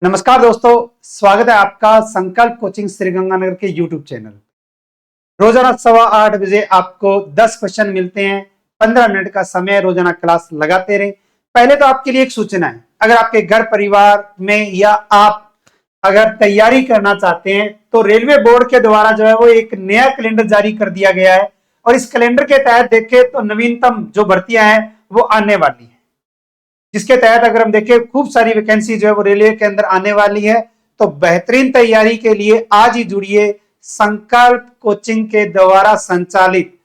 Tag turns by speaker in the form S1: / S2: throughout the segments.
S1: नमस्कार दोस्तों, स्वागत है आपका संकल्प कोचिंग श्रीगंगानगर के YouTube चैनल। रोजाना 8:15 बजे आपको 10 क्वेश्चन मिलते हैं। 15 मिनट का समय, रोजाना क्लास लगाते रहें। पहले तो आपके लिए एक सूचना है, अगर आपके घर परिवार में या आप अगर तैयारी करना चाहते हैं तो रेलवे बोर्ड के द्वारा जो है वो एक नया कैलेंडर जारी कर दिया गया है और इस कैलेंडर के तहत देखें तो नवीनतम जो भर्तियां हैं वो आने वाली है, जिसके तहत अगर हम देखें खूब सारी वैकेंसी जो है वो रेलवे के अंदर आने वाली है। तो बेहतरीन तैयारी के लिए आज ही जुड़िए संकल्प कोचिंग के द्वारा संचालित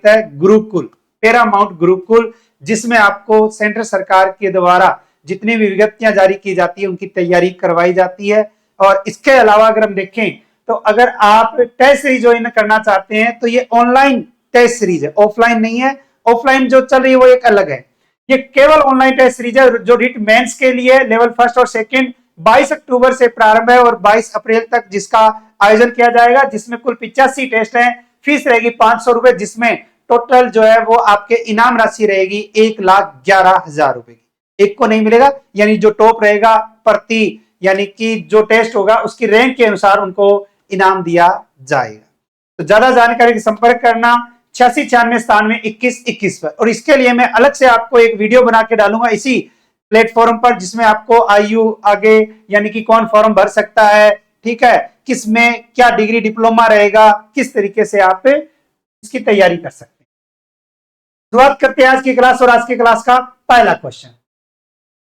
S1: है गुरुकुल, पैरामाउंट गुरुकुल, जिसमें आपको सेंट्रल सरकार के द्वारा जितनी भी विज्ञप्तियां जारी की जाती है उनकी तैयारी करवाई जाती है। और इसके अलावा अगर हम देखें तो अगर आप टेस्ट सीरीज ज्वाइन करना चाहते हैं तो ये ऑनलाइन टेस्ट सीरीज है, ऑफलाइन नहीं है। ऑफलाइन जो चल रही है वो एक अलग है, ये केवल ऑनलाइन टेस्ट सीरीज है जो रिट मेंस के लिए लेवल फर्स्ट और सेकंड 22 अक्टूबर से प्रारंभ है और 22 अप्रैल तक जिसका आयोजन किया जाएगा, जिसमें कुल 85 टेस्ट हैं। फीस रहेगी 500 रुपए, जिसमें टोटल जो है वो आपके इनाम राशि रहेगी 1,11,000 रुपए की। एक को नहीं मिलेगा, यानी जो टॉप रहेगा प्रति यानी कि जो टेस्ट होगा उसकी रैंक के अनुसार उनको इनाम दिया जाएगा। तो ज्यादा जानकारी का संपर्क करना 8696972121 पर। और इसके लिए मैं अलग से आपको एक वीडियो बना के डालूंगा इसी प्लेटफॉर्म पर, जिसमें आपको आयु आगे यानी कि कौन फॉर्म भर सकता है, ठीक है, किसमें क्या डिग्री डिप्लोमा रहेगा, किस तरीके से आप इसकी तैयारी कर सकते हैं। शुरुआत करते हैं आज की क्लास। और आज की क्लास का पहला क्वेश्चन,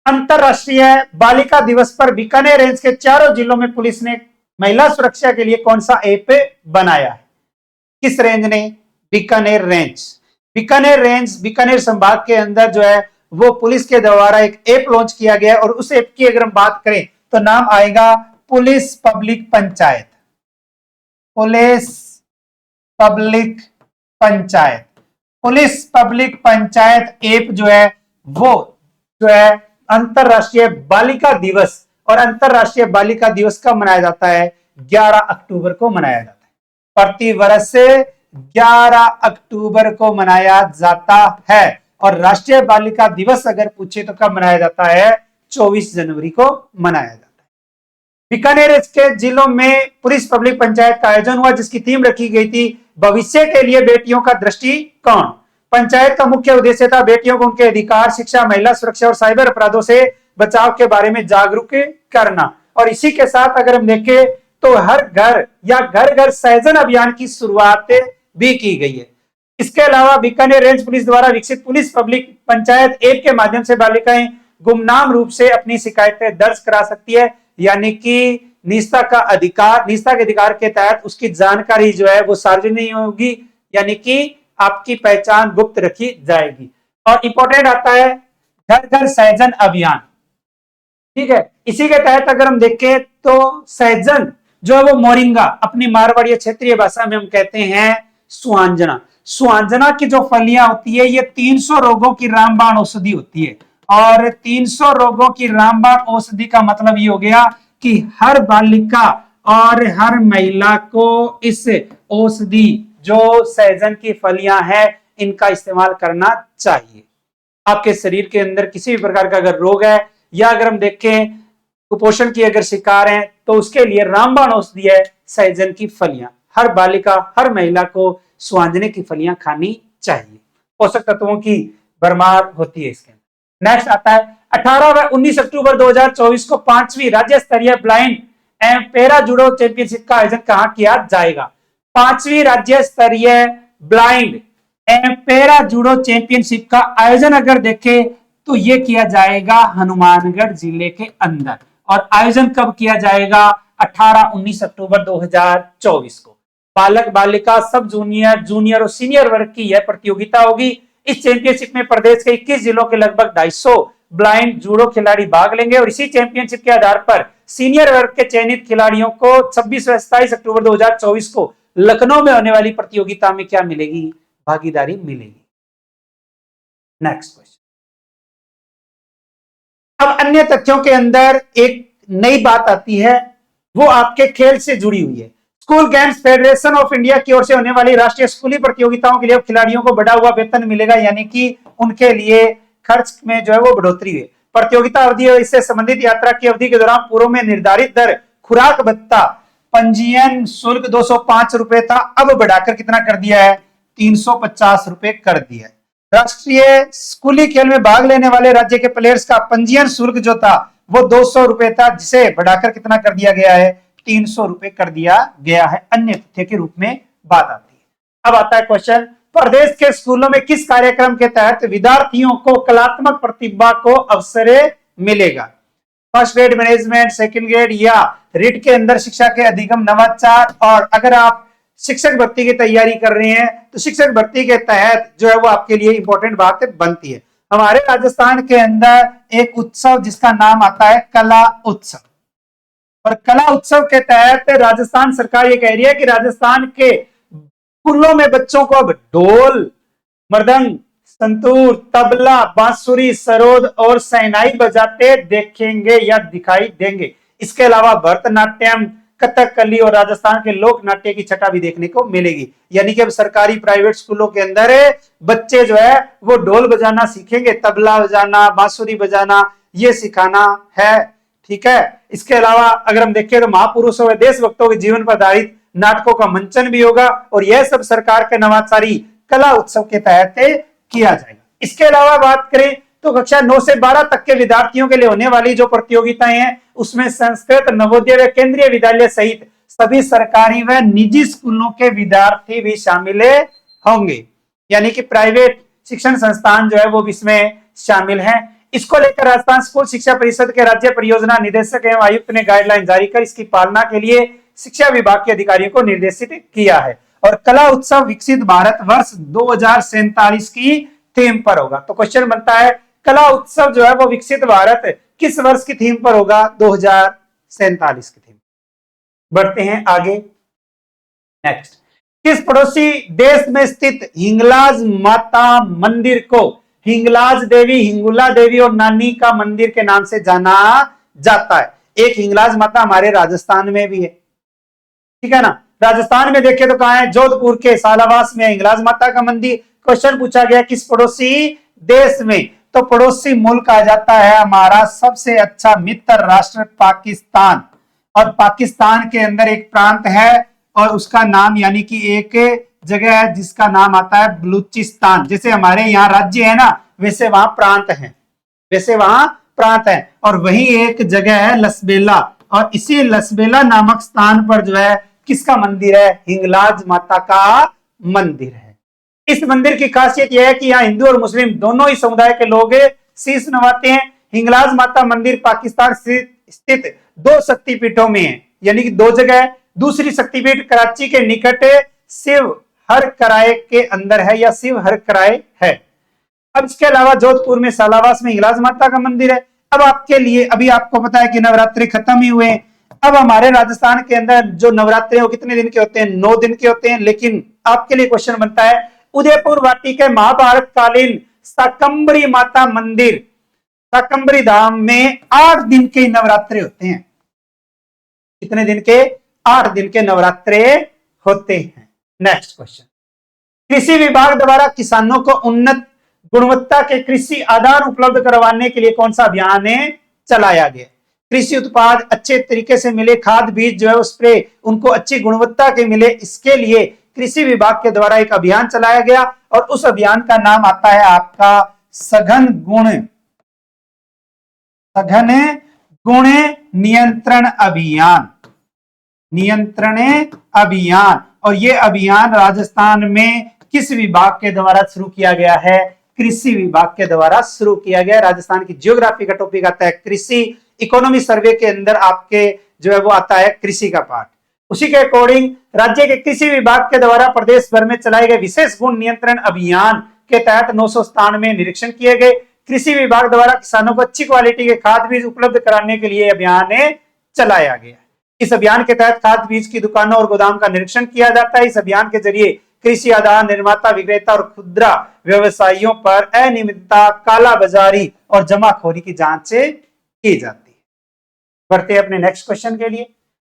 S1: अंतरराष्ट्रीय बालिका दिवस पर बीकानेर रेंज के चारों जिलों में पुलिस ने महिला सुरक्षा के लिए कौन सा ऐप बनाया है? किस रेंज ने? बीकानेर रेंज बीकानेर संभाग के अंदर जो है वो पुलिस के द्वारा एक ऐप लॉन्च किया गया है और उस ऐप की अगर हम बात करें तो नाम आएगा police public panchayat. Police public panchayat app जो है वो जो है अंतरराष्ट्रीय बालिका दिवस, और अंतरराष्ट्रीय बालिका दिवस कब मनाया जाता है? 11 अक्टूबर को मनाया जाता है। प्रति वर्ष 11 अक्टूबर को मनाया जाता है। और राष्ट्रीय बालिका दिवस अगर पूछे तो कब मनाया जाता है? 24 जनवरी को मनाया जाता है। बीकानेर के जिलों में पुलिस पब्लिक पंचायत का आयोजन हुआ, जिसकी थीम रखी गई थी भविष्य के लिए बेटियों का दृष्टिकोण। पंचायत का मुख्य उद्देश्य था बेटियों को उनके अधिकार, शिक्षा, महिला सुरक्षा और साइबर अपराधों से बचाव के बारे में जागरूक करना। और इसी के साथ अगर हम देखें तो हर घर या घर घर सहजन अभियान की शुरुआत भी की गई है। इसके अलावा बीकानेर रेंज पुलिस द्वारा विकसित पुलिस पब्लिक पंचायत ऐप के माध्यम से बालिकाएं गुमनाम रूप से अपनी शिकायतें दर्ज करा सकती है, यानी कि निजता के अधिकार के तहत उसकी जानकारी जो है वो सार्वजनिक नहीं होगी, यानी कि आपकी पहचान गुप्त रखी जाएगी। और इंपॉर्टेंट आता है घर घर सहजन अभियान, ठीक है। इसी के तहत अगर हम देखें तो सहजन जो है वो मोरिंगा, अपनी मारवाड़ी क्षेत्रीय भाषा में हम कहते हैं सुहांजना की जो फलियां होती है ये 300 रोगों की रामबाण औषधि होती है। और 300 रोगों की रामबाण औषधि का मतलब ये हो गया कि हर बालिका और हर महिला को इस औषधि जो सहजन की फलियां हैं इनका इस्तेमाल करना चाहिए। आपके शरीर के अंदर किसी भी प्रकार का अगर रोग है या अगर हम देखें कुपोषण की अगर शिकार है तो उसके लिए रामबाण औषधि है सहजन की फलियां। हर बालिका हर महिला को सुहांजने की फलियां खानी चाहिए, पोषक तत्वों की भरमार होती है इसके अंदर। नेक्स्ट आता है 18 व 19 अक्टूबर 2024 को 5वीं राज्य स्तरीय ब्लाइंड एवं पैरा जूडो चैंपियनशिप का आयोजन कहां किया जाएगा? 5वीं राज्य स्तरीय ब्लाइंड एवं पैरा जूडो चैंपियनशिप का आयोजन अगर देखें तो यह किया जाएगा हनुमानगढ़ जिले के अंदर। और आयोजन कब किया जाएगा? 18-19 अक्टूबर 2024 को। बालक बालिका सब जूनियर और सीनियर वर्ग की यह प्रतियोगिता होगी। इस चैंपियनशिप में प्रदेश के 21 जिलों के लगभग 250 ब्लाइंड जूडो खिलाड़ी भाग लेंगे और इसी चैंपियनशिप के आधार पर सीनियर वर्ग के चयनित खिलाड़ियों को 26 व 27 अक्टूबर 2024 को लखनऊ में होने वाली प्रतियोगिता में क्या मिलेगी? भागीदारी मिलेगी। Next question. अब अन्य तथ्यों के अंदर एक नई बात आती है, वो आपके खेल से जुड़ी हुई है। School games federation of India की ओर से होने वाली राष्ट्रीय स्कूली प्रतियोगिताओं के लिए खिलाड़ियों को बढ़ा हुआ वेतन मिलेगा, यानी कि उनके लिए खर्च में जो है वो बढ़ोतरी हुई। प्रतियोगिता अवधि और इससे संबंधित यात्रा की अवधि के दौरान पूर्व में निर्धारित दर खुराक भत्ता पंजीयन शुल्क 205 रुपए था, अब बढ़ाकर कितना कर दिया है, 350 रुपए कर दिया है। राष्ट्रीय स्कूली खेल में भाग लेने वाले राज्य के प्लेयर्स का पंजीयन शुल्क जो था वो 200 रुपए था, जिसे बढ़ाकर कितना कर दिया गया है, 300 रुपए कर दिया गया है। अन्य तथ्य के रूप में बात आती है। अब आता है क्वेश्चन, प्रदेश के स्कूलों में किस कार्यक्रम के तहत विद्यार्थियों को कलात्मक प्रतिभा को अवसर मिलेगा? First grade management, second grade या रीट के अंदर शिक्षा के अधिगम नवाचार। और अगर आप शिक्षक भर्ती की तैयारी कर रहे हैं तो शिक्षक भर्ती के तहत जो है वो आपके लिए इंपॉर्टेंट बात बनती है। हमारे राजस्थान के अंदर एक उत्सव जिसका नाम आता है कला उत्सव, और कला उत्सव के तहत राजस्थान सरकार ये कह रही है कि राजस्थान के स्कूलों में बच्चों को अब ढोल, मृदंग, संतूर, तबला, बांसुरी, सरोद और शहनाई बजाते देखेंगे या दिखाई देंगे। इसके अलावा भरतनाट्यम, कथकली और राजस्थान के लोक नाट्य की छटा भी देखने को मिलेगी। यानी कि अब सरकारी प्राइवेट स्कूलों के अंदर बच्चे जो है वो ढोल बजाना सीखेंगे, तबला बजाना, बांसुरी बजाना, ये सिखाना है। ठीक है, इसके अलावा अगर हम देखें तो महापुरुषों व देशभक्तों के जीवन पर आधारित नाटकों का मंचन भी होगा, और यह सब सरकार के नवाचारी कला उत्सव के तहत किया जाएगा। इसके अलावा बात करें तो कक्षा 9 से 12 तक के विद्यार्थियों के लिए होने वाली जो प्रतियोगिताएं हैं उसमें संस्कृत, नवोदय व केंद्रीय विद्यालय सहित सभी सरकारी व निजी स्कूलों के विद्यार्थी भी शामिल होंगे। यानी कि प्राइवेट शिक्षण संस्थान जो है वो इसमें शामिल हैं। इसको लेकर राजस्थान स्कूल शिक्षा परिषद के राज्य परियोजना निदेशक एवं आयुक्त ने गाइडलाइन जारी कर इसकी पालना के लिए शिक्षा विभाग के अधिकारियों को निर्देशित किया है। और कला उत्सव विकसित भारत वर्ष 2047 की थीम पर होगा। तो क्वेश्चन बनता है कला उत्सव जो है वो विकसित भारत किस वर्ष की थीम पर होगा? 2047 की थीम। बढ़ते हैं आगे। नेक्स्ट, किस पड़ोसी देश में स्थित हिंगलाज माता मंदिर को हिंगलाज देवी, हिंगुला देवी और नानी का मंदिर के नाम से जाना जाता है? एक हिंगलाज माता हमारे राजस्थान में भी है, ठीक है ना। राजस्थान में देखें तो कहां है? जोधपुर के सालावास में हिंगलाज माता का मंदिर। क्वेश्चन पूछा गया किस पड़ोसी देश में, तो पड़ोसी मुल्क आ जाता है हमारा सबसे अच्छा मित्र राष्ट्र पाकिस्तान। और पाकिस्तान के अंदर एक प्रांत है और उसका नाम यानी कि एक जगह है जिसका नाम आता है बलूचिस्तान। जैसे हमारे यहाँ राज्य है ना, वैसे वहां प्रांत है, वैसे वहां प्रांत है। और वही एक जगह है लसबेला, और इसी लसबेला नामक स्थान पर जो है किसका मंदिर है? हिंगलाज माता का मंदिर है। इस मंदिर की खासियत यह है कि यहाँ हिंदू और मुस्लिम दोनों ही समुदाय के लोग शीश नवाते हैं। हिंगलाज माता मंदिर पाकिस्तान स्थित 2 शक्तिपीठों में है, यानी कि 2 जगह है। दूसरी शक्तिपीठ कराची के निकट शिव हर कराए के अंदर है, या शिव हर कराए है। अब इसके अलावा जोधपुर में सालावास में हिंगलाज माता का मंदिर है। अब आपके लिए अभी आपको पता है कि नवरात्रि खत्म ही हुए। अब हमारे राजस्थान के अंदर जो नवरात्रि वो कितने दिन के होते हैं? 9 दिन के होते हैं। लेकिन आपके लिए क्वेश्चन बनता है उदयपुर वाटी के महाभारत कालीन शाकंभरी माता मंदिर शाकंभरी धाम में 8 दिन के नवरात्रे होते हैं। कितने दिन के? 8 दिन के नवरात्रे होते हैं। नेक्स्ट क्वेश्चन, कृषि विभाग द्वारा किसानों को उन्नत गुणवत्ता के कृषि आदान उपलब्ध करवाने के लिए कौन सा अभियान चलाया गया? कृषि उत्पाद अच्छे तरीके से मिले, खाद बीज जो है स्प्रे उनको अच्छी गुणवत्ता के मिले, इसके लिए कृषि विभाग के द्वारा एक अभियान चलाया गया। और उस अभियान का नाम आता है आपका सघन गुण नियंत्रण अभियान। और ये अभियान राजस्थान में किस विभाग के द्वारा शुरू किया गया है? कृषि विभाग के द्वारा शुरू किया गया। राजस्थान की ज्योग्राफी का टॉपिक आता है कृषि। इकोनॉमी सर्वे के अंदर आपके जो है वो आता है कृषि का पार्ट। उसी के अकॉर्डिंग राज्य के कृषि विभाग के द्वारा प्रदेश भर में चलाए गए विशेष गुण नियंत्रण अभियान के तहत 997 निरीक्षण किए गए। कृषि विभाग द्वारा किसानों को अच्छी क्वालिटी के खाद बीज उपलब्ध कराने के लिए अभियान चलाया गया। इस अभियान के तहत खाद बीज की दुकानों और गोदाम का निरीक्षण किया जाता है। इस अभियान के जरिए कृषि आधार निर्माता, विक्रेता और खुदरा व्यवसायियों पर अनियमितता, कालाबाजारी और जमाखोरी की जांच की जाती है। बढ़ते हैं अपने नेक्स्ट क्वेश्चन के लिए।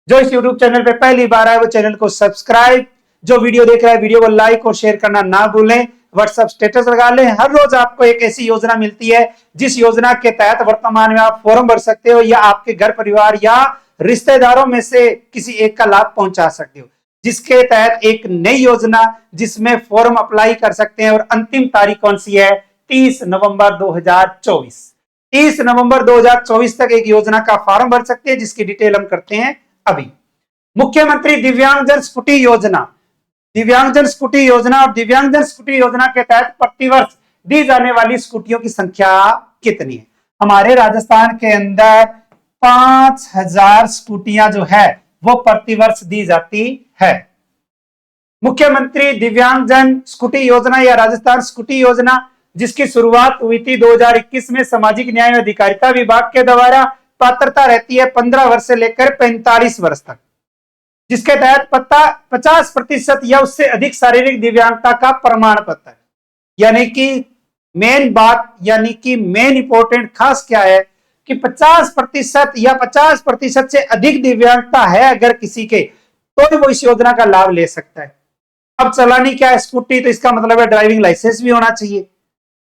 S1: जो इस YouTube चैनल पे पहली बार आए वो चैनल को सब्सक्राइब, जो वीडियो देख रहा है वीडियो को लाइक और शेयर करना ना भूलें। व्हाट्सएप स्टेटस लगा लें। हर रोज आपको एक ऐसी योजना मिलती है जिस योजना के तहत वर्तमान में आप फॉर्म भर सकते हो या आपके घर परिवार या रिश्तेदारों में से किसी एक का लाभ पहुंचा सकते हो, जिसके तहत एक नई योजना जिसमें फॉर्म अप्लाई कर सकते हैं। और अंतिम तारीख कौन सी है? 30 नवंबर 2024। 30 नवंबर 2024 तक एक योजना का फॉर्म भर सकते हैं, जिसकी डिटेल हम करते हैं अभी। मुख्यमंत्री दिव्यांगजन स्कूटी योजना, दिव्यांगजन स्कूटी योजना और दिव्यांगजन स्कूटी योजना के तहत प्रतिवर्ष दी जाने वाली स्कूटियों की संख्या कितनी है? हमारे राजस्थान के अंदर 5000 स्कूटियां जो है वो प्रतिवर्ष दी जाती है। मुख्यमंत्री दिव्यांगजन स्कूटी योजना या राजस्थान स्कूटी योजना, जिसकी शुरुआत हुई थी 2021 में सामाजिक न्याय और अधिकारिता विभाग के द्वारा, पात्रता रहती है 15 वर्ष से लेकर 45 वर्ष तक, जिसके तहत 50% या उससे अधिक शारीरिक दिव्यांगता का प्रमाण पत्र। यानी कि मेन बात, यानी कि मेन इंपॉर्टेंट खास क्या है कि 50% या 50% से अधिक दिव्यांगता है अगर किसी के, तो वो इस योजना का लाभ ले सकता है। अब चलानी क्या है स्कूटी, तो इसका मतलब है ड्राइविंग लाइसेंस भी होना चाहिए,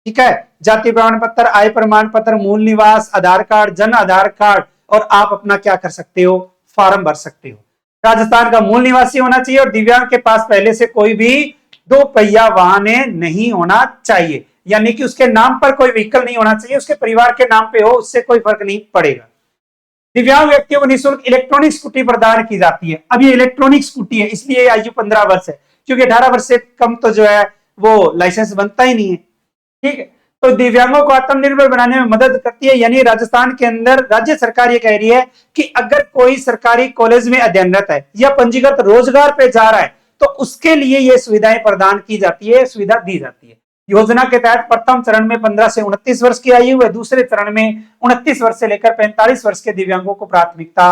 S1: ठीक है, जाति प्रमाण पत्र, आय प्रमाण पत्र, मूल निवास, आधार कार्ड, जन आधार कार्ड, और आप अपना क्या कर सकते हो, फॉर्म भर सकते हो। राजस्थान का मूल निवासी होना चाहिए और दिव्यांग के पास पहले से कोई भी 2 पहिया वाहन नहीं होना चाहिए, यानी कि उसके नाम पर कोई व्हीकल नहीं होना चाहिए, उसके परिवार के नाम पे हो, उससे कोई फर्क नहीं पड़ेगा। दिव्यांग व्यक्तियों को निःशुल्क इलेक्ट्रॉनिक स्कूटी प्रदान की जाती है। अब ये इलेक्ट्रॉनिक स्कूटी है, इसलिए आयु 15 वर्ष है, क्योंकि 18 वर्ष से कम तो जो है वो लाइसेंस बनता ही नहीं है, ठीक है। तो दिव्यांगों को आत्मनिर्भर बनाने में मदद करती है। यानी राजस्थान के अंदर राज्य सरकार ये कह रही है कि अगर कोई सरकारी कॉलेज में अध्ययनरत है या पंजीकृत रोजगार पे जा रहा है, तो उसके लिए ये सुविधाएं प्रदान की जाती है, सुविधा दी जाती है। योजना के तहत प्रथम चरण में 15 से 29 वर्ष की आयु है, दूसरे चरण में 29 वर्ष से लेकर 45 वर्ष के दिव्यांगों को प्राथमिकता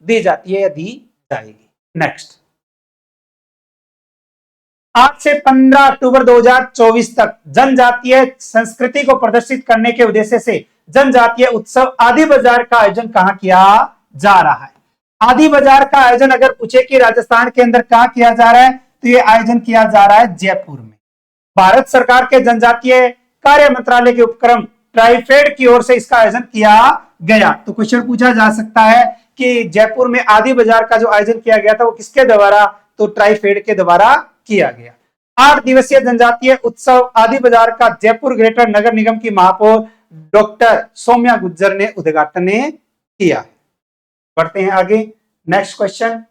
S1: दी जाती है या दी जाएगी। नेक्स्ट, 8 से 15 अक्टूबर 2024 तक जनजातीय संस्कृति को प्रदर्शित करने के उद्देश्य से जनजातीय उत्सव आदि बाजार का आयोजन कहां किया जा रहा है? आदि बाजार का आयोजन अगर पूछे कि राजस्थान के अंदर कहां किया जा रहा है, तो यह आयोजन किया जा रहा है जयपुर में। भारत सरकार के जनजातीय कार्य मंत्रालय के उपक्रम ट्राइफेड की ओर से इसका आयोजन किया गया। तो क्वेश्चन पूछा जा सकता है कि जयपुर में आदि बाजार का जो आयोजन किया गया था वो किसके द्वारा? तो ट्राइफेड के द्वारा किया गया। 8 दिवसीय जनजातीय उत्सव आदि बाजार का जयपुर ग्रेटर नगर निगम की महापौर डॉक्टर सौम्या गुज्जर ने उद्घाटन किया। बढ़ते हैं आगे, नेक्स्ट क्वेश्चन।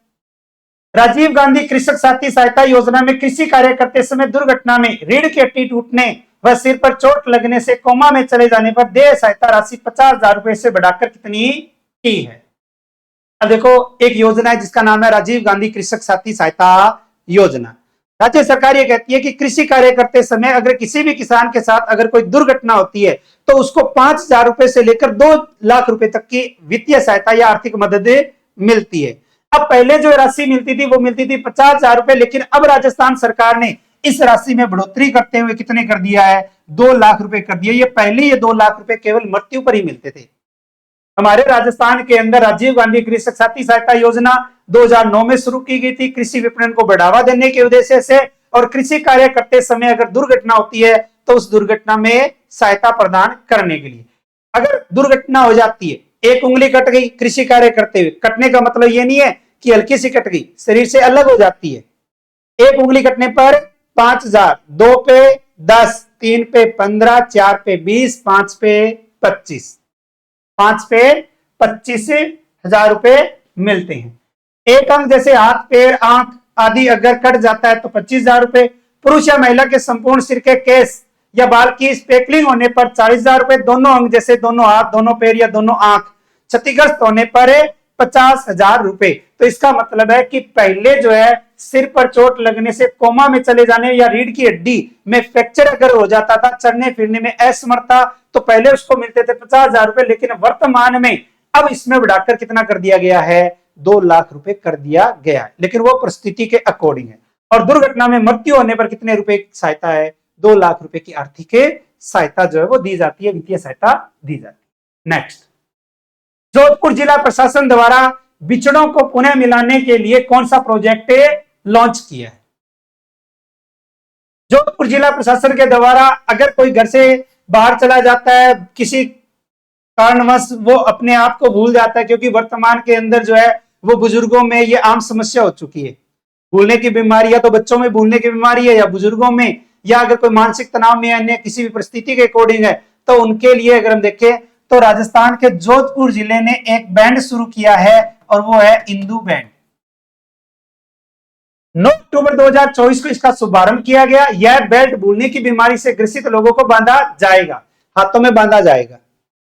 S1: राजीव गांधी कृषक साथी सहायता योजना में कृषि कार्य करते समय दुर्घटना में रीढ़ की हड्डी टूटने व सिर पर चोट लगने से कोमा में चले जाने पर देय सहायता राशि 50,000 रुपए से बढ़ाकर कितनी की है? अब देखो, एक योजना है जिसका नाम है राजीव गांधी कृषक साथी सहायता योजना। राज्य सरकार ये कहती है कि कृषि कार्य करते समय अगर किसी भी किसान के साथ अगर कोई दुर्घटना होती है तो उसको 5,000 रुपए से लेकर 2 लाख रुपए तक की वित्तीय सहायता या आर्थिक मदद मिलती है। अब पहले जो राशि मिलती थी वो मिलती थी 50,000 रुपए, लेकिन अब राजस्थान सरकार ने इस राशि में बढ़ोतरी करते हुए कितने कर दिया है? 2 लाख रुपए कर दिया। ये पहले ये 2 लाख रुपए केवल मृत्यु पर ही मिलते थे। हमारे राजस्थान के अंदर राजीव गांधी कृषक साथी सहायता योजना 2009 में शुरू की गई थी कृषि विपणन को बढ़ावा देने के उद्देश्य से, और कृषि कार्य करते समय अगर दुर्घटना होती है तो उस दुर्घटना में सहायता प्रदान करने के लिए। अगर दुर्घटना हो जाती है, एक उंगली कट गई कृषि कार्य करते हुए, कटने का मतलब ये नहीं है कि हल्की सी कट गई, शरीर से अलग हो जाती है। एक उंगली कटने पर 5,000, 2 पे 10, 3 पे 15, 4 पे 20, 5 पे 25, 5 पे 25,000 रुपए मिलते हैं। एक अंग जैसे हाथ, पैर, आंख आदि अगर कट जाता है तो 25,000 रुपए। पुरुष या महिला के संपूर्ण सिर के केस या बाल की स्पेकलिंग होने पर 40,000 रुपए। दोनों अंग जैसे दोनों हाथ, दोनों पैर या दोनों आंख क्षतिग्रस्त होने पर 50,000 रुपए। तो इसका मतलब है कि पहले जो है सिर पर चोट लगने से कोमा में चले जाने या रीढ़ की हड्डी में फ्रैक्चर अगर हो जाता था, चलने फिरने में असमर्था, तो पहले उसको मिलते थे 50,000 रुपए, लेकिन वर्तमान में अब इसमें बढ़ाकर कितना कर दिया गया है? 2 लाख रुपए कर दिया गया है, लेकिन वो परिस्थिति के अकॉर्डिंग है। और दुर्घटना में मृत्यु होने पर कितने रुपए की सहायता है? 2 लाख रुपए की आर्थिक सहायता जो है वो दी जाती है, वित्तीय सहायता दी जाती है। नेक्स्ट, जोधपुर जिला प्रशासन द्वारा बिछड़ों को पुनः मिलाने के लिए कौन सा प्रोजेक्ट लॉन्च किया है? जोधपुर जिला प्रशासन के द्वारा अगर कोई घर से बाहर चला जाता है, किसी कारणवश वो अपने आप को भूल जाता है, क्योंकि वर्तमान के अंदर जो है वो बुजुर्गों में ये आम समस्या हो चुकी है। भूलने की बीमारी, या तो बच्चों में भूलने की बीमारी है, या बुजुर्गों में, या अगर कोई मानसिक तनाव में अन्य किसी भी परिस्थिति के अकॉर्डिंग है, तो उनके लिए अगर हम देखें तो राजस्थान के जोधपुर जिले ने एक बैंड शुरू किया है और वो है इंदू बैंड। 9 अक्टूबर 2024 को इसका शुभारंभ किया गया। यह बेल्ट भूलने की बीमारी से ग्रसित लोगों को बांधा जाएगा, हाथों में बांधा जाएगा।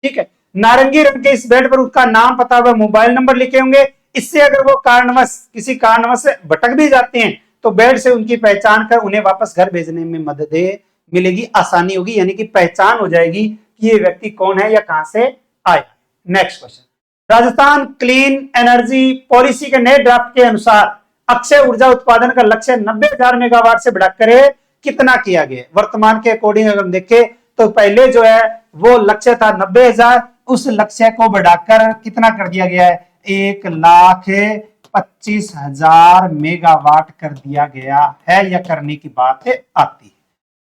S1: ठीक है, नारंगी रंग के इस बेल्ट पर उसका नाम, पता व मोबाइल नंबर लिखे होंगे। इससे अगर वो कारणवश किसी कारणवश भटक भी जाते हैं तो बेल्ट से उनकी पहचान कर उन्हें वापस घर भेजने में मदद मिलेगी, आसानी होगी, यानी कि पहचान हो जाएगी कि ये व्यक्ति कौन है या कहां से आया। Next question, Rajasthan clean energy policy के नए ड्राफ्ट के अनुसार अक्षय ऊर्जा उत्पादन का लक्ष्य 90,000 मेगावाट से बढ़ाकर कितना किया गया? वर्तमान के अकॉर्डिंग अगर हम देखें तो पहले जो है वो लक्ष्य था 90,000, उस लक्ष्य को बढ़ाकर कितना कर दिया गया है? 1,25,000 मेगावाट कर दिया गया है, या करने की बात आती है।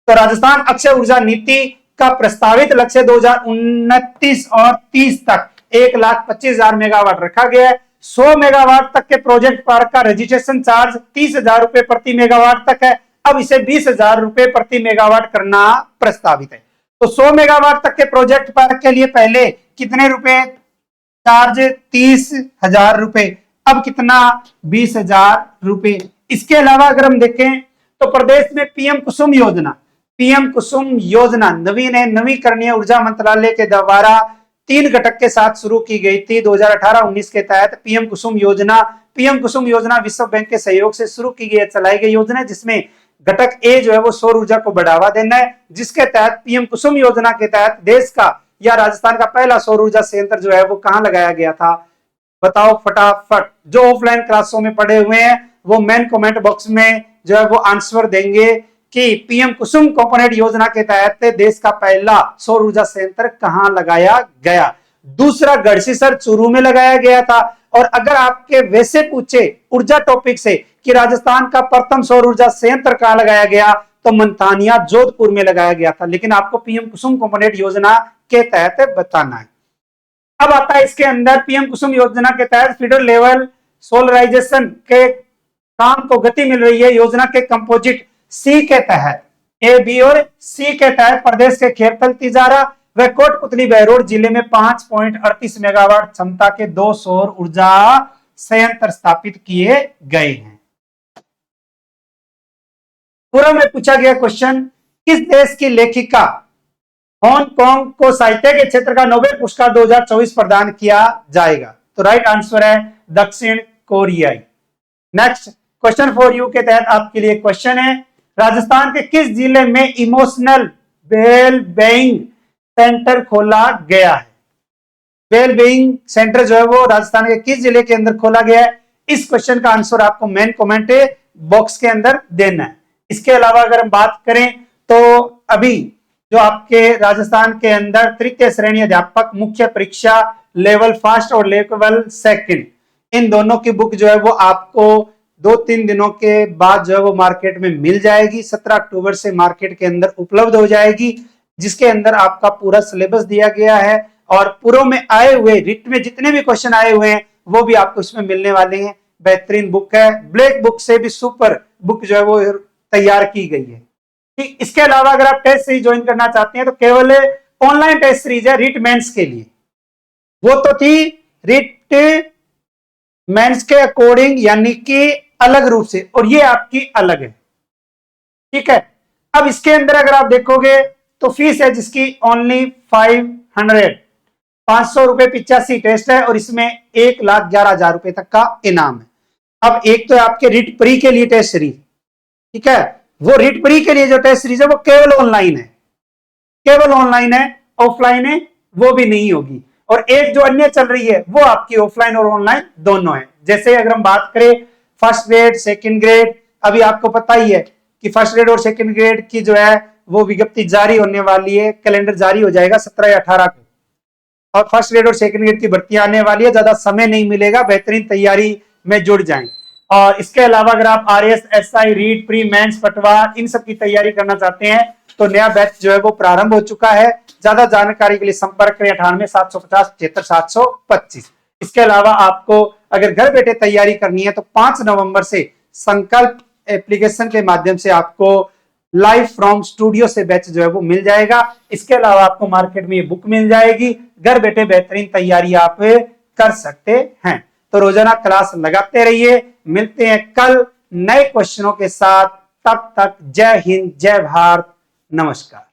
S1: तो राजस्थान अक्षय ऊर्जा नीति का प्रस्तावित लक्ष्य 2029 और 30 तक 1,25,000 मेगावाट रखा गया है। 100 मेगावाट तक के प्रोजेक्ट पार्क का रजिस्ट्रेशन चार्ज 30,000 रुपए प्रति मेगावाट तक है। अब इसे 20,000 रुपए प्रति मेगावाट करना प्रस्तावित है। तो 100 मेगावाट तक के प्रोजेक्ट पार्क के लिए पहले कितने रुपए चार्ज? 30,000 रुपए। अब कितना? 20,000 रुपए। इसके अलावा अगर हम देखें तो प्रदेश में पीएम कुसुम योजना नवीकरणीय ऊर्जा मंत्रालय के द्वारा 3 घटक के साथ शुरू की गई थी 2018-19 के तहत। पीएम कुसुम योजना विश्व बैंक के सहयोग से शुरू की गई, चलाई गई योजना है, जिसमें घटक ए जो है वो सौर ऊर्जा को बढ़ावा देना है, जिसके तहत पीएम कुसुम योजना के तहत देश का या राजस्थान का पहला सौर ऊर्जा संयंत्र जो है वो कहां लगाया गया था? बताओ फटाफट। जो ऑफलाइन क्लासों में पढ़े हुए हैं वो मेन कमेंट बॉक्स में जो है वो आंसर देंगे कि पीएम कुसुम कंपोनेंट योजना के तहत देश का पहला सौर ऊर्जा संयंत्र कहां लगाया गया? दूसरा गढ़सीसर चूरू में लगाया गया था। और अगर आपके वैसे पूछे ऊर्जा टॉपिक से कि राजस्थान का प्रथम सौर ऊर्जा संयंत्र कहां लगाया गया, तो मंथानिया जोधपुर में लगाया गया था, लेकिन आपको पीएम कुसुम कंपोनेंट योजना के तहत बताना है। अब आता है इसके अंदर पीएम कुसुम योजना के तहत फीडर लेवल सोलराइजेशन के काम को गति मिल रही है। योजना के कंपोजिट सी के तहत, ए बी और सी के तहत प्रदेश के खेरथल, तिजारा व कोटपुतली बहरोड जिले में 5.38 मेगावाट क्षमता के 2 सौर ऊर्जा संयंत्र स्थापित किए गए हैं। पूर्व में पूछा गया क्वेश्चन, किस देश की लेखिका हांगकांग को साहित्य के क्षेत्र का नोबेल पुरस्कार 2024 प्रदान किया जाएगा? तो राइट आंसर है दक्षिण कोरियाई। नेक्स्ट क्वेश्चन फॉर यू के तहत आपके लिए क्वेश्चन है, राजस्थान के किस जिले में इमोशनल वेल बीइंग सेंटर खोला गया है? वेल बीइंग सेंटर जो है वो राजस्थान के किस जिले के अंदर खोला गया है? इस क्वेश्चन का आंसर आपको मेन कमेंट बॉक्स के अंदर देना है। इसके अलावा अगर हम बात करें तो अभी जो आपके राजस्थान के अंदर तृतीय श्रेणी अध्यापक मुख्य परीक्षा लेवल फर्स्ट और लेवल सेकंड, इन दोनों की बुक जो है वो आपको 2-3 दिनों के बाद जो है वो मार्केट में मिल जाएगी। 17 अक्टूबर से मार्केट के अंदर उपलब्ध हो जाएगी, जिसके अंदर आपका पूरा सिलेबस दिया गया है और पूर्व में आए हुए रिट में जितने भी क्वेश्चन आए हुए हैं वो भी आपको इसमें मिलने वाले हैं। बेहतरीन बुक है, ब्लैक बुक से भी सुपर बुक जो है वो तैयार की गई है। ठीक, इसके अलावा अगर आप टेस्ट सीरीज ज्वाइन करना चाहते हैं तो केवल ऑनलाइन टेस्ट सीरीज है रिट मेंस के लिए। वो तो थी रिट मेंस के अकॉर्डिंग, यानी कि अलग रूप से, और ये आपकी अलग है। ठीक है, अब इसके अंदर अगर आप देखोगे तो फीस है जिसकी ओनली 500 रुपए 85 टेस्ट है और इसमें 1,11,000 रुपए तक का इनाम है। अब एक तो आपके रिट प्री के लिए टेस्ट सीरीज, ठीक है, वो रिट प्री के लिए जो टेस्ट सीरीज है वो केवल ऑनलाइन है, ऑफलाइन है वो भी नहीं होगी। और एक जो अन्य चल रही है वो आपकी ऑफलाइन और ऑनलाइन दोनों है। जैसे अगर हम बात करें फर्स्ट ग्रेड सेकंड ग्रेड, अभी आपको पता ही है कि फर्स्ट ग्रेड और सेकंड ग्रेड की जो है वो विज्ञप्ति जारी होने वाली है, कैलेंडर जारी हो जाएगा 17 या 18 को, और फर्स्ट ग्रेड और सेकंड ग्रेड की भर्ती आने वाली है। ज्यादा समय नहीं मिलेगा, बेहतरीन तैयारी में जुड़ जाएं। और इसके अलावा अगर आप RS SI REET pre mains Patwar इन सब की तैयारी करना चाहते हैं तो नया बैच जो है वो प्रारंभ हो चुका है। ज्यादा जानकारी के लिए संपर्क करें 98 750 75 725। इसके अलावा आपको अगर घर बैठे तैयारी करनी है तो 5 नवंबर से संकल्प एप्लीकेशन के माध्यम से आपको लाइव फ्रॉम स्टूडियो से बैच जो है वो मिल जाएगा। इसके अलावा आपको मार्केट में ये बुक मिल जाएगी। घर बैठे बेहतरीन तैयारी आप कर सकते हैं। तो रोजाना क्लास लगाते रहिए। मिलते हैं कल नए क्वेश्चनों के साथ। तब तक जय हिंद, जय भारत, नमस्कार।